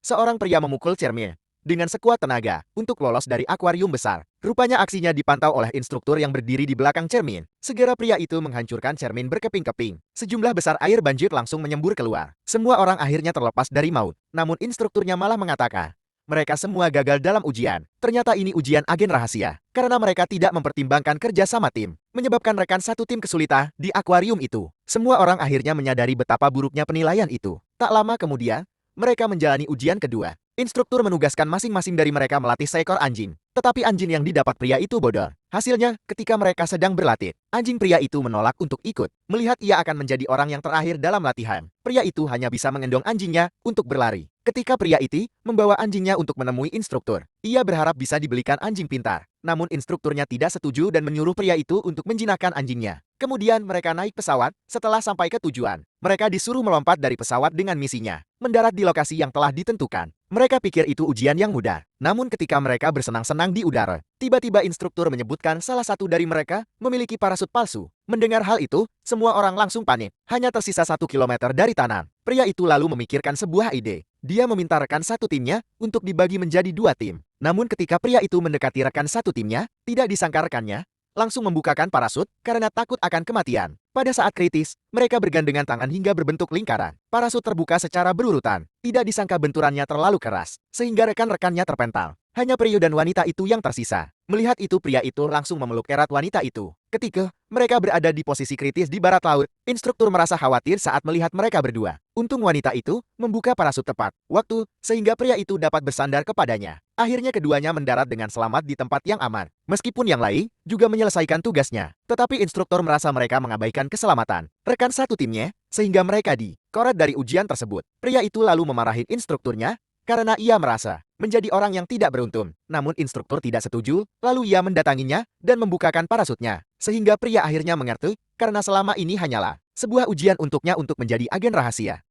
seorang pria memukul cermin dengan sekuat tenaga untuk lolos dari akuarium besar. Rupanya aksinya dipantau oleh instruktur yang berdiri di belakang cermin. Segera pria itu menghancurkan cermin berkeping-keping. Sejumlah besar air banjir langsung menyembur keluar. Semua orang akhirnya terlepas dari maut. Namun instrukturnya malah mengatakan, mereka semua gagal dalam ujian. Ternyata ini ujian agen rahasia. Karena mereka tidak mempertimbangkan kerja sama tim, menyebabkan rekan satu tim kesulitan di akuarium itu. Semua orang akhirnya menyadari betapa buruknya penilaian itu. Tak lama kemudian, mereka menjalani ujian kedua. Instruktur menugaskan masing-masing dari mereka melatih seekor anjing. Tetapi anjing yang didapat pria itu bodoh. Hasilnya, ketika mereka sedang berlatih, anjing pria itu menolak untuk ikut. Melihat ia akan menjadi orang yang terakhir dalam latihan, pria itu hanya bisa mengendong anjingnya untuk berlari. Ketika pria itu membawa anjingnya untuk menemui instruktur, ia berharap bisa dibelikan anjing pintar. Namun instrukturnya tidak setuju dan menyuruh pria itu untuk menjinakkan anjingnya. Kemudian mereka naik pesawat. Setelah sampai ke tujuan, mereka disuruh melompat dari pesawat dengan misinya, mendarat di lokasi yang telah ditentukan. Mereka pikir itu ujian yang mudah. Namun ketika mereka bersenang-senang di udara, tiba-tiba instruktur menyebutkan salah satu dari mereka memiliki parasut palsu. Mendengar hal itu, semua orang langsung panik. Hanya tersisa 1 kilometer dari tanah. Pria itu lalu memikirkan sebuah ide. Dia meminta rekan satu timnya untuk dibagi menjadi 2 tim. Namun ketika pria itu mendekati rekan satu timnya, tidak disangka rekannya langsung membukakan parasut karena takut akan kematian. Pada saat kritis, mereka bergandengan tangan hingga berbentuk lingkaran. Parasut terbuka secara berurutan. Tidak disangka benturannya terlalu keras, sehingga rekan-rekannya terpental. Hanya pria dan wanita itu yang tersisa. Melihat itu, pria itu langsung memeluk erat wanita itu. Ketika mereka berada di posisi kritis di barat laut, instruktur merasa khawatir saat melihat mereka berdua. Untung wanita itu membuka parasut tepat waktu, sehingga pria itu dapat bersandar kepadanya. Akhirnya keduanya mendarat dengan selamat di tempat yang aman. Meskipun yang lain juga menyelesaikan tugasnya, tetapi instruktur merasa mereka mengabaikan keselamatan rekan satu timnya, sehingga mereka dikoret dari ujian tersebut. Pria itu lalu memarahi instrukturnya karena ia merasa menjadi orang yang tidak beruntung. Namun instruktur tidak setuju, lalu ia mendatanginya dan membukakan parasutnya. Sehingga pria akhirnya mengerti, karena selama ini hanyalah sebuah ujian untuknya untuk menjadi agen rahasia.